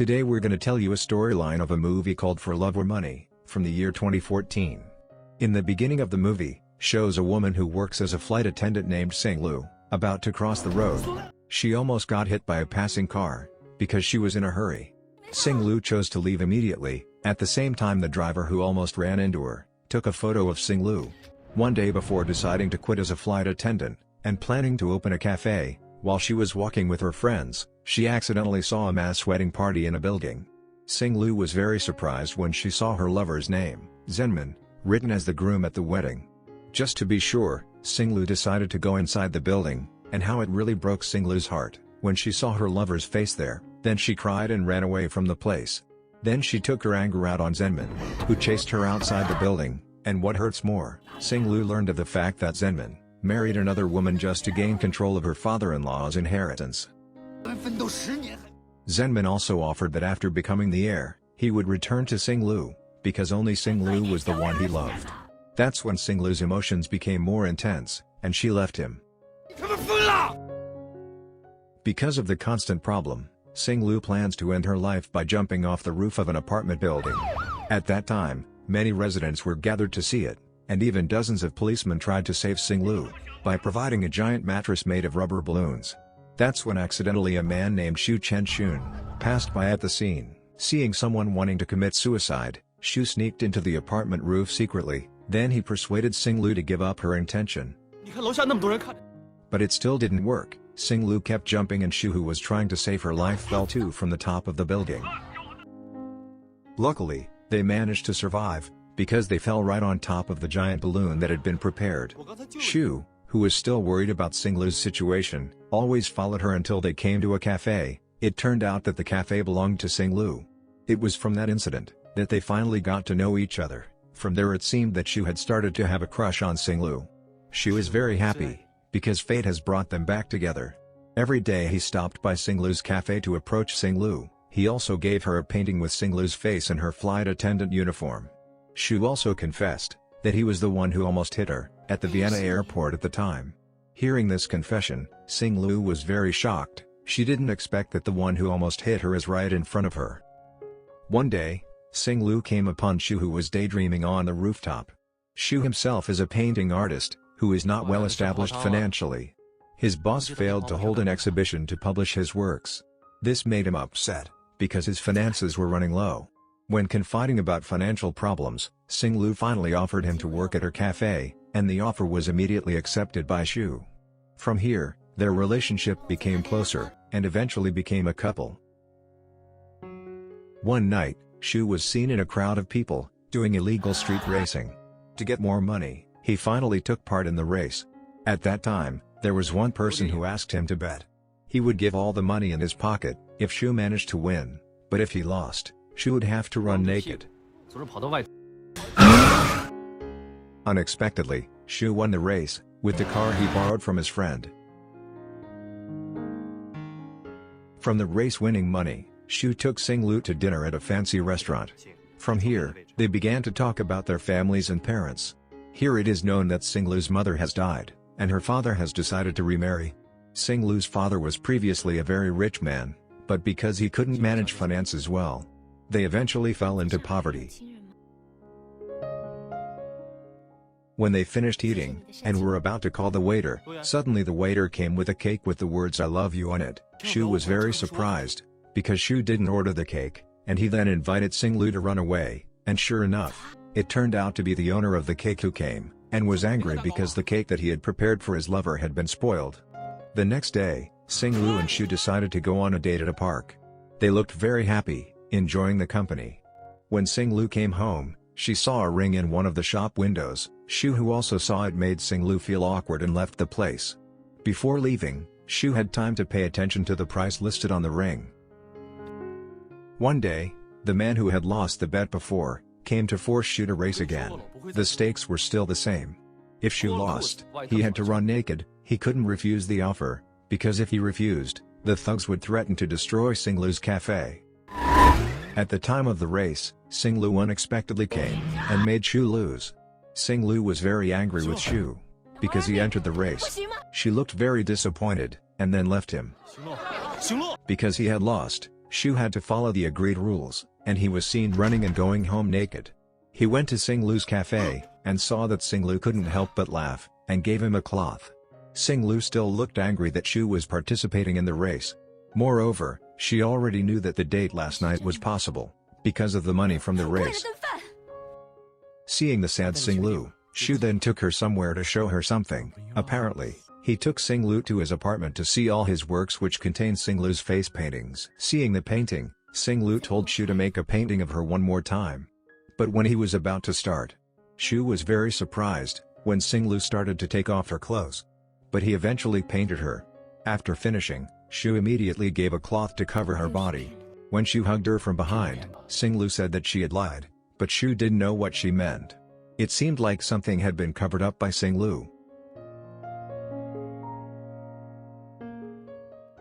Today we're gonna tell you a storyline of a movie called For Love or Money, from the year 2014. In the beginning of the movie, shows a woman who works as a flight attendant named Xing Lu, about to cross the road. She almost got hit by a passing car, because she was in a hurry. Xing Lu chose to leave immediately. At the same time, the driver who almost ran into her, took a photo of Xing Lu. One day before deciding to quit as a flight attendant, and planning to open a cafe, while she was walking with her friends, she accidentally saw a mass wedding party in a building. Xing Lu was very surprised when she saw her lover's name, Zenman, written as the groom at the wedding. Just to be sure, Xing Lu decided to go inside the building, and how it really broke Xing Lu's heart, when she saw her lover's face there. Then she cried and ran away from the place. Then she took her anger out on Zenman, who chased her outside the building, and what hurts more, Xing Lu learned of the fact that Zenman married another woman just to gain control of her father-in-law's inheritance. Zenman also offered that after becoming the heir, he would return to Xing Lu, because only Xing Lu was the one he loved. That's when Xing Lu's emotions became more intense, and she left him. Because of the constant problem, Xing Lu plans to end her life by jumping off the roof of an apartment building. At that time, many residents were gathered to see it, and even dozens of policemen tried to save Xing Lu, by providing a giant mattress made of rubber balloons. That's when accidentally a man named Xu Chengxu passed by at the scene. Seeing someone wanting to commit suicide, Xu sneaked into the apartment roof secretly, then he persuaded Xing Lu to give up her intention. But it still didn't work. Xing Lu kept jumping and Xu, who was trying to save her life, fell too from the top of the building. Luckily, they managed to survive, because they fell right on top of the giant balloon that had been prepared. Xu, who was still worried about Xing Lu's situation, always followed her until they came to a cafe. It turned out that the cafe belonged to Xing Lu. It was from that incident that they finally got to know each other. From there it seemed that Xu had started to have a crush on Xing Lu. Xu is very happy, because fate has brought them back together. Every day he stopped by Xing Lu's cafe to approach Xing Lu. He also gave her a painting with Xing Lu's face in her flight attendant uniform. Xu also confessed that he was the one who almost hit her at the Vienna airport at the time. Hearing this confession, Xing Lu was very shocked. She didn't expect that the one who almost hit her is right in front of her. One day, Xing Lu came upon Xu, who was daydreaming on the rooftop. Xu himself is a painting artist, who is not well established financially. His boss failed to hold an exhibition to publish his works. This made him upset, because his finances were running low. When confiding about financial problems, Xing Lu finally offered him to work at her cafe, and the offer was immediately accepted by Xu. From here, their relationship became closer, and eventually became a couple. One night, Xu was seen in a crowd of people, doing illegal street racing. To get more money, he finally took part in the race. At that time, there was one person who asked him to bet. He would give all the money in his pocket, if Xu managed to win, but if he lost, Xu would have to run naked. Unexpectedly, Xu won the race, with the car he borrowed from his friend. From the race-winning money, Xu took Xing Lu to dinner at a fancy restaurant. From here, they began to talk about their families and parents. Here it is known that Xing Lu's mother has died, and her father has decided to remarry. Xing Lu's father was previously a very rich man, but because he couldn't manage finances well, they eventually fell into poverty. When they finished eating, and were about to call the waiter, suddenly the waiter came with a cake with the words "I love you" on it. Xu was very surprised, because Xu didn't order the cake, and he then invited Xing Lu to run away, and sure enough, it turned out to be the owner of the cake who came, and was angry because the cake that he had prepared for his lover had been spoiled. The next day, Xing Lu and Xu decided to go on a date at a park. They looked very happy, enjoying the company. When Xing Lu came home, she saw a ring in one of the shop windows. Xu, who also saw it, made Xing Lu feel awkward and left the place. Before leaving, Xu had time to pay attention to the price listed on the ring. One day, the man who had lost the bet before, came to force Xu to race again. The stakes were still the same. If Xu lost, he had to run naked. He couldn't refuse the offer, because if he refused, the thugs would threaten to destroy Xing Lu's cafe. At the time of the race, Xing Lu unexpectedly came, and made Xu lose. Xing Lu was very angry with Xu, because he entered the race. She looked very disappointed, and then left him. Because he had lost, Xu had to follow the agreed rules, and he was seen running and going home naked. He went to Xing Lu's cafe, and saw that Xing Lu couldn't help but laugh, and gave him a cloth. Xing Lu still looked angry that Xu was participating in the race. Moreover, she already knew that the date last night was possible, because of the money from the race. Seeing the sad Xing Lu, Xu then took her somewhere to show her something. Apparently, he took Xing Lu to his apartment to see all his works, which contained Xing Lu's face paintings. Seeing the painting, Xing Lu told Xu to make a painting of her one more time. But when he was about to start, Xu was very surprised when Xing Lu started to take off her clothes. But he eventually painted her. After finishing, Xu immediately gave a cloth to cover her body. When Xu hugged her from behind, Xing Lu said that she had lied, but Xu didn't know what she meant. It seemed like something had been covered up by Xing Lu.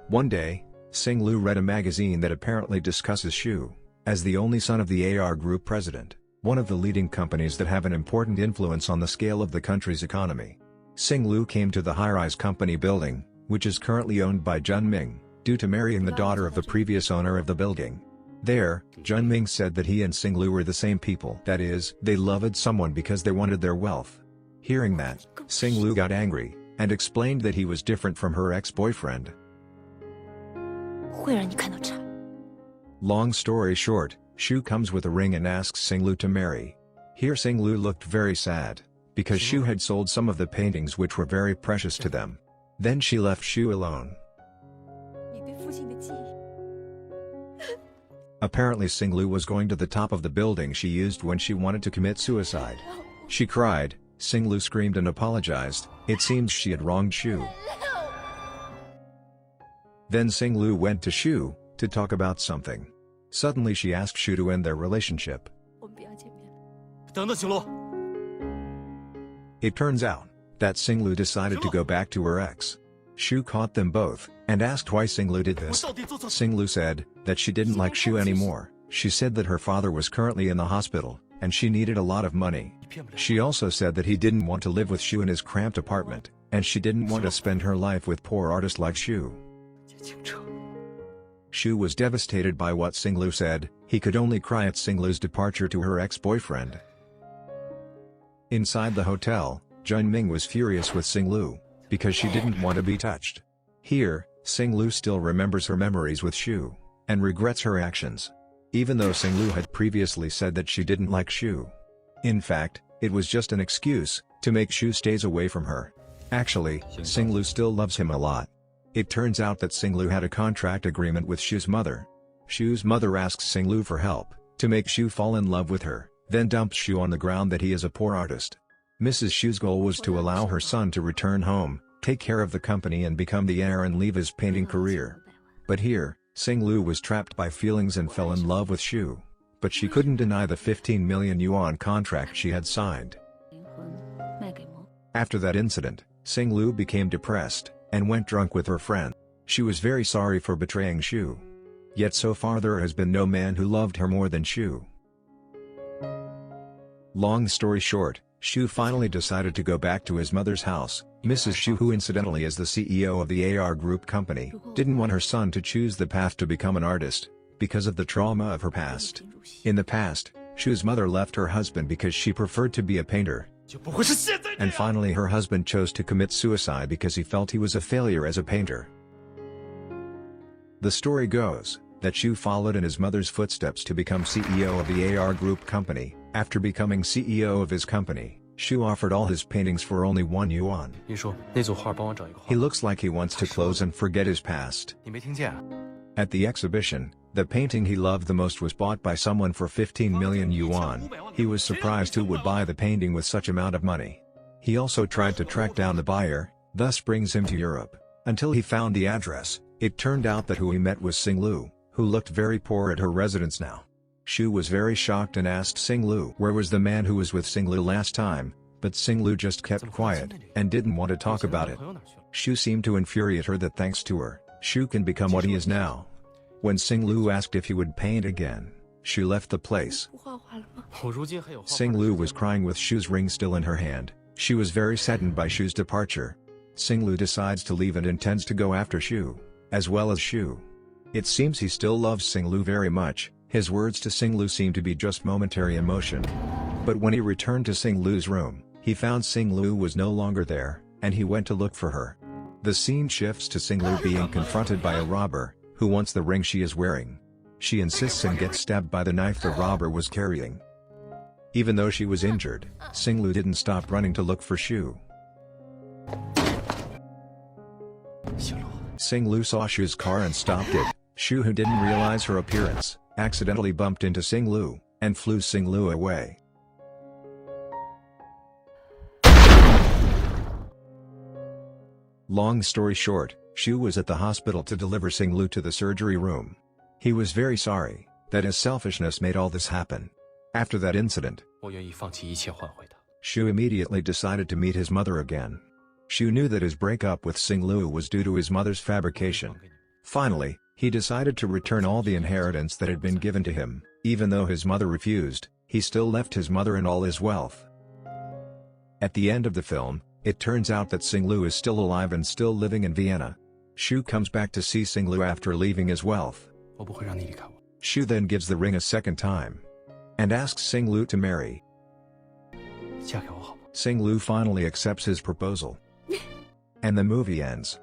One day, Xing Lu read a magazine that apparently discusses Xu as the only son of the heir group president, one of the leading companies that have an important influence on the scale of the country's economy. Xing Lu came to the high-rise company building, which is currently owned by Junming, due to marrying the daughter of the previous owner of the building. There, Junming said that he and Xing Lu were the same people, that is, they loved someone because they wanted their wealth. Hearing that, Xing Lu got angry, and explained that he was different from her ex-boyfriend. Long story short, Xu comes with a ring and asks Xing Lu to marry. Here Xing Lu looked very sad, because Xu had sold some of the paintings which were very precious to them. Then she left Xu alone. Apparently Xing Lu was going to the top of the building she used when she wanted to commit suicide. She cried, Xing Lu screamed and apologized. It seems she had wronged Xu. Then Xing Lu went to Xu to talk about something. Suddenly she asked Xu to end their relationship. It turns out that Xing Lu decided to go back to her ex. Xu caught them both, and asked why Xing Lu did this. Xing Lu said that she didn't like Xu anymore. She said that her father was currently in the hospital, and she needed a lot of money. She also said that he didn't want to live with Xu in his cramped apartment, and she didn't want to spend her life with poor artists like Xu. Xu was devastated by what Xing Lu said. He could only cry at Xing Lu's departure to her ex-boyfriend. Inside the hotel, Junming was furious with Xing Lu, because she didn't want to be touched. Here, Xing Lu still remembers her memories with Xu, and regrets her actions. Even though Xing Lu had previously said that she didn't like Xu. In fact, it was just an excuse to make Xu stays away from her. Actually, Xing Lu still loves him a lot. It turns out that Xing Lu had a contract agreement with Xu's mother. Xu's mother asks Xing Lu for help to make Xu fall in love with her, then dumps Xu on the ground that he is a poor artist. Mrs. Xu's goal was to allow her son to return home, take care of the company and become the heir and leave his painting career. But here, Xing Lu was trapped by feelings and fell in love with Xu. But she couldn't deny the 15 million yuan contract she had signed. After that incident, Xing Lu became depressed, and went drunk with her friend. She was very sorry for betraying Xu. Yet so far there has been no man who loved her more than Xu. Long story short, Xu finally decided to go back to his mother's house. Mrs. Xu, who incidentally is the CEO of the heir group company, didn't want her son to choose the path to become an artist, because of the trauma of her past. In the past, Xu's mother left her husband because she preferred to be a painter. And finally her husband chose to commit suicide because he felt he was a failure as a painter. The story goes that Xu followed in his mother's footsteps to become CEO of the heir group company. After becoming CEO of his company, Xu offered all his paintings for only 1 yuan. He looks like he wants to close and forget his past. At the exhibition, the painting he loved the most was bought by someone for 15 million yuan. He was surprised who would buy the painting with such amount of money. He also tried to track down the buyer, thus brings him to Europe. Until he found the address, it turned out that who he met was Xing Lu, who looked very poor at her residence now. Xu was very shocked and asked Xing Lu where was the man who was with Xing Lu last time, but Xing Lu just kept quiet, and didn't want to talk about it. Xu seemed to infuriate her that thanks to her, Xu can become what he is now. When Xing Lu asked if he would paint again, Xu left the place. Xing Lu was crying with Xu's ring still in her hand. She was very saddened by Xu's departure. Xing Lu decides to leave and intends to go after Xu, as well as Xu. It seems he still loves Xing Lu very much. His words to Xing Lu seem to be just momentary emotion. But when he returned to Xing Lu's room, he found Xing Lu was no longer there, and he went to look for her. The scene shifts to Xing Lu being confronted by a robber, who wants the ring she is wearing. She insists and gets stabbed by the knife the robber was carrying. Even though she was injured, Xing Lu didn't stop running to look for Xu. Xing Lu saw Xu's car and stopped it. Xu, who didn't realize her appearance, accidentally bumped into Xing Lu, and flew Xing Lu away. Long story short, Xu was at the hospital to deliver Xing Lu to the surgery room. He was very sorry that his selfishness made all this happen. After that incident, Xu immediately decided to meet his mother again. Xu knew that his breakup with Xing Lu was due to his mother's fabrication. Finally, he decided to return all the inheritance that had been given to him. Even though his mother refused, he still left his mother and all his wealth. At the end of the film, it turns out that Xing Lu is still alive and still living in Vienna. Xu comes back to see Xing Lu after leaving his wealth. Xu then gives the ring a second time and asks Xing Lu to marry. Xing Lu finally accepts his proposal. And the movie ends.